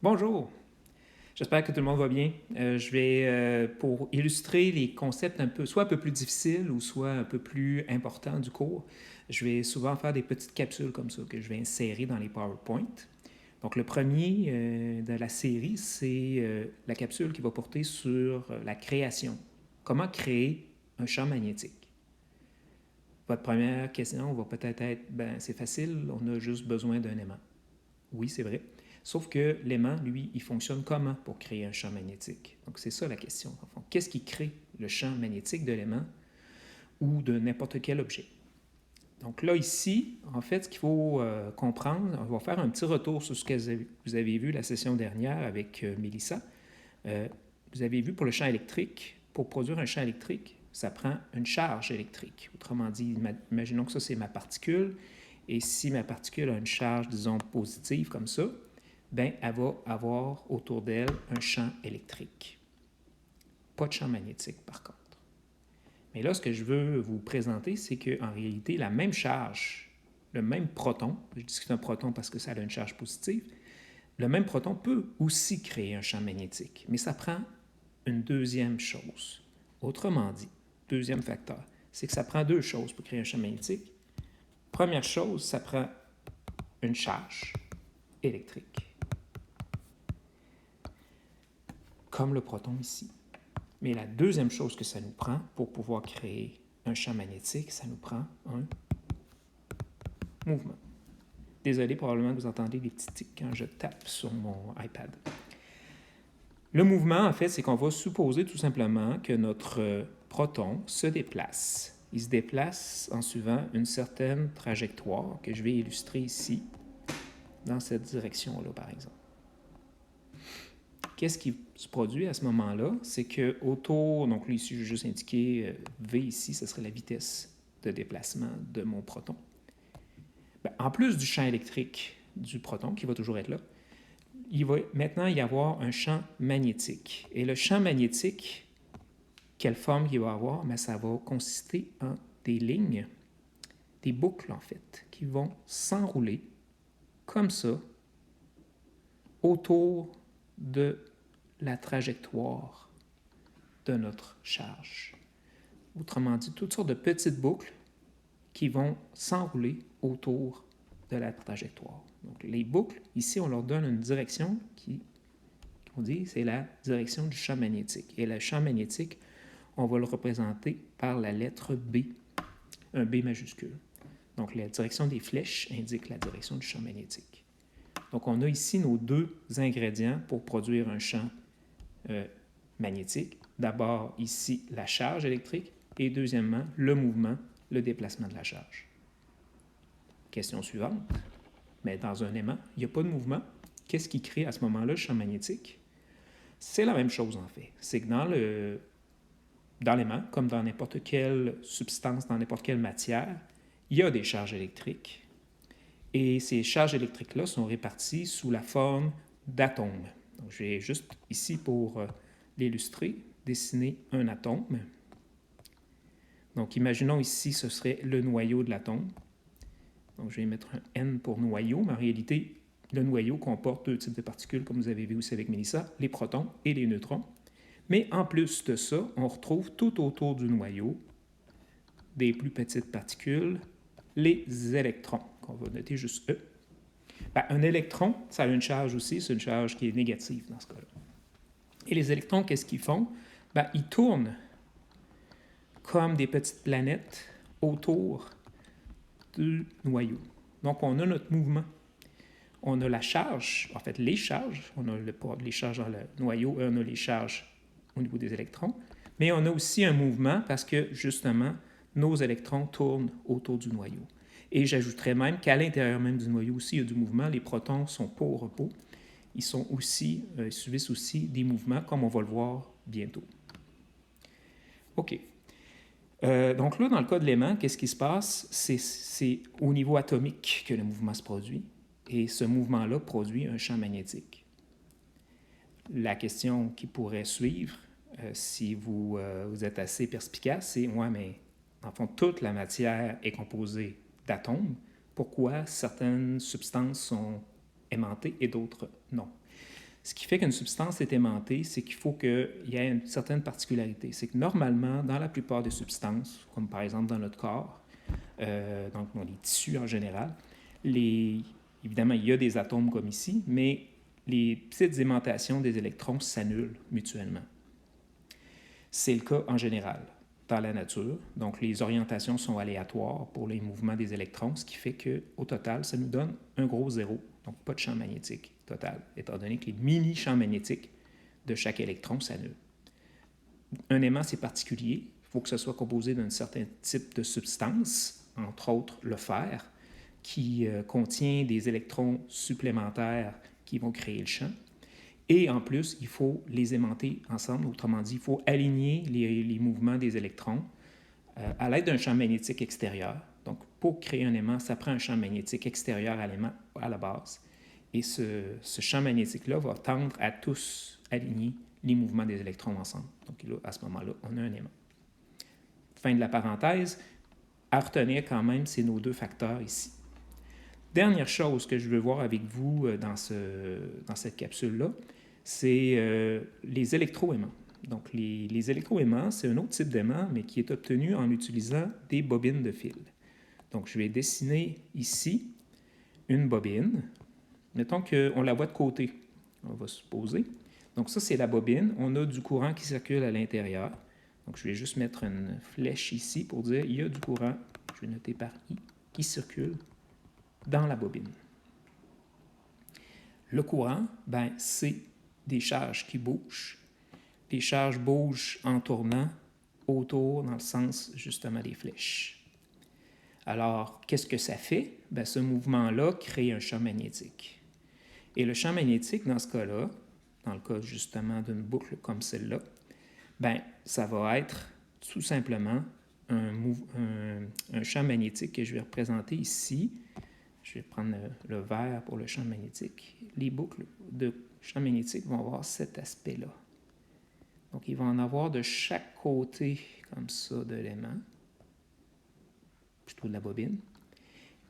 Bonjour, j'espère que tout le monde va bien. Je vais, pour illustrer les concepts soit un peu plus difficiles ou soit un peu plus importants du cours, je vais souvent faire des petites capsules comme ça que je vais insérer dans les PowerPoint. Donc le premier de la série, c'est la capsule qui va porter sur la création. Comment créer un champ magnétique? Votre première question va peut-être être, ben c'est facile, on a juste besoin d'un aimant. Oui, c'est vrai. Sauf que l'aimant, lui, il fonctionne comment pour créer un champ magnétique? Donc, c'est ça la question. En fond. Qu'est-ce qui crée le champ magnétique de l'aimant ou de n'importe quel objet? Donc là, ici, en fait, ce qu'il faut comprendre, on va faire un petit retour sur ce que vous avez vu la session dernière avec Mélissa. Vous avez vu pour le champ électrique, pour produire un champ électrique, ça prend une charge électrique. Autrement dit, imaginons que ça, c'est ma particule. Et si ma particule a une charge, disons, positive comme ça, ben, elle va avoir autour d'elle un champ électrique. Pas de champ magnétique, par contre. Mais là, ce que je veux vous présenter, c'est qu'en réalité, la même charge, le même proton, je dis que c'est un proton parce que ça a une charge positive, le même proton peut aussi créer un champ magnétique, mais ça prend une deuxième chose. Autrement dit, deuxième facteur, c'est que ça prend deux choses pour créer un champ magnétique. Première chose, ça prend une charge électrique, comme le proton ici. Mais la deuxième chose que ça nous prend pour pouvoir créer un champ magnétique, ça nous prend un mouvement. Désolé, probablement que vous entendez des petits tics quand je tape sur mon iPad. Le mouvement, en fait, c'est qu'on va supposer tout simplement que notre proton se déplace. Il se déplace en suivant une certaine trajectoire que je vais illustrer ici, dans cette direction-là, par exemple. Qu'est-ce qui se produit à ce moment-là? C'est que autour, donc là, ici, je vais juste indiquer V ici, ce serait la vitesse de déplacement de mon proton. Ben, en plus du champ électrique du proton, qui va toujours être là, il va maintenant y avoir un champ magnétique. Et le champ magnétique, quelle forme il va avoir? Ben, ça va consister en des lignes, des boucles en fait, qui vont s'enrouler comme ça autour de la trajectoire de notre charge. Autrement dit, toutes sortes de petites boucles qui vont s'enrouler autour de la trajectoire. Donc, les boucles, ici, on leur donne une direction on dit, c'est la direction du champ magnétique. Et le champ magnétique, on va le représenter par la lettre B, un B majuscule. Donc, la direction des flèches indique la direction du champ magnétique. Donc, on a ici nos deux ingrédients pour produire un champ magnétique. D'abord, ici, la charge électrique et deuxièmement, le mouvement, le déplacement de la charge. Question suivante. Mais dans un aimant, il n'y a pas de mouvement. Qu'est-ce qui crée à ce moment-là le champ magnétique? C'est la même chose en fait. C'est que dans l'aimant, comme dans n'importe quelle substance, dans n'importe quelle matière, il y a des charges électriques. Et ces charges électriques-là sont réparties sous la forme d'atomes. Donc, je vais juste ici, pour l'illustrer, dessiner un atome. Donc, imaginons ici, ce serait le noyau de l'atome. Donc, je vais mettre un N pour noyau, mais en réalité, le noyau comporte deux types de particules, comme vous avez vu aussi avec Mélissa, les protons et les neutrons. Mais en plus de ça, on retrouve tout autour du noyau des plus petites particules, les électrons, qu'on va noter juste E. Ben, un électron, ça a une charge aussi, c'est une charge qui est négative dans ce cas-là. Et les électrons, qu'est-ce qu'ils font? Ben, ils tournent comme des petites planètes autour du noyau. Donc, on a notre mouvement. On a la charge, en fait, les charges. On a les charges dans le noyau et on a les charges au niveau des électrons. Mais on a aussi un mouvement parce que, justement, nos électrons tournent autour du noyau. Et j'ajouterais même qu'à l'intérieur même du noyau aussi, il y a du mouvement. Les protons ne sont pas au repos. Ils subissent aussi des mouvements, comme on va le voir bientôt. OK. Donc là, dans le cas de l'aimant, qu'est-ce qui se passe? C'est au niveau atomique que le mouvement se produit. Et ce mouvement-là produit un champ magnétique. La question qui pourrait suivre, si vous êtes assez perspicace, c'est « Ouais, mais en fond, toute la matière est composée d'atomes. Pourquoi certaines substances sont aimantées et d'autres non? » Ce qui fait qu'une substance est aimantée, c'est qu'il faut qu'il y ait une certaine particularité. C'est que normalement, dans la plupart des substances, comme par exemple dans notre corps, donc dans les tissus en général, évidemment, il y a des atomes comme ici, mais les petites aimantations des électrons s'annulent mutuellement. C'est le cas en général dans la nature. Donc, les orientations sont aléatoires pour les mouvements des électrons, ce qui fait qu'au total, ça nous donne un gros zéro, donc pas de champ magnétique total, étant donné que les mini-champs magnétiques de chaque électron s'annulent. Un aimant, c'est particulier. Il faut que ce soit composé d'un certain type de substance, entre autres le fer, qui contient des électrons supplémentaires qui vont créer le champ. Et en plus, il faut les aimanter ensemble. Autrement dit, il faut aligner les mouvements des électrons à l'aide d'un champ magnétique extérieur. Donc, pour créer un aimant, ça prend un champ magnétique extérieur à l'aimant à la base. Et ce champ magnétique-là va tendre à tous aligner les mouvements des électrons ensemble. Donc, là, à ce moment-là, on a un aimant. Fin de la parenthèse. À retenir quand même, c'est nos deux facteurs ici. Dernière chose que je veux voir avec vous dans cette capsule-là, c'est les électroaimants. Donc, les électroaimants, c'est un autre type d'aimant, mais qui est obtenu en utilisant des bobines de fil. Donc, je vais dessiner ici une bobine. Mettons qu'on la voit de côté. On va supposer. Donc, ça, c'est la bobine. On a du courant qui circule à l'intérieur. Donc, je vais juste mettre une flèche ici pour dire qu'il y a du courant, je vais noter par I, qui circule dans la bobine. Le courant, c'est des charges qui bougent. Les charges bougent en tournant autour dans le sens justement des flèches. Alors, qu'est-ce que ça fait? Ce mouvement-là crée un champ magnétique. Et le champ magnétique, dans ce cas-là, dans le cas justement d'une boucle comme celle-là, ça va être tout simplement un champ magnétique que je vais représenter ici. Je vais prendre le vert pour le champ magnétique. Les boucles de champ magnétique vont avoir cet aspect-là. Donc, il va en avoir de chaque côté, comme ça, de l'aimant, plutôt de la bobine.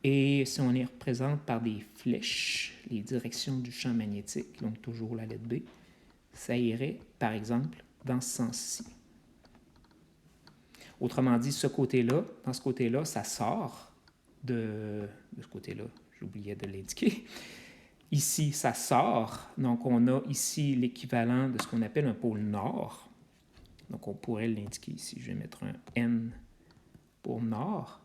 Et si on les représente par des flèches, les directions du champ magnétique, donc toujours la lettre B, ça irait, par exemple, dans ce sens-ci. Autrement dit, dans ce côté-là, ça sort de ce côté-là, j'oubliais de l'indiquer. Ici, ça sort, donc on a ici l'équivalent de ce qu'on appelle un pôle nord. Donc on pourrait l'indiquer ici, je vais mettre un N pour nord.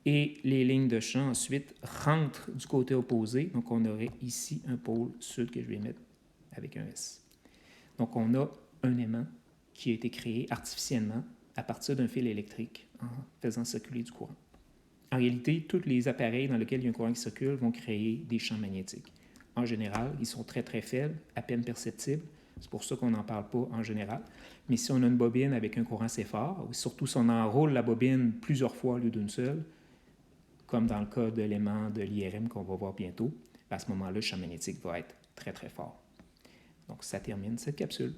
Et les lignes de champ ensuite rentrent du côté opposé, donc on aurait ici un pôle sud que je vais mettre avec un S. Donc on a un aimant qui a été créé artificiellement à partir d'un fil électrique en faisant circuler du courant. En réalité, tous les appareils dans lesquels il y a un courant qui circule vont créer des champs magnétiques. En général, ils sont très très faibles, à peine perceptibles. C'est pour ça qu'on n'en parle pas en général. Mais si on a une bobine avec un courant assez fort, surtout si on enroule la bobine plusieurs fois au lieu d'une seule, comme dans le cas de l'aimant de l'IRM qu'on va voir bientôt, à ce moment-là, le champ magnétique va être très très fort. Donc ça termine cette capsule.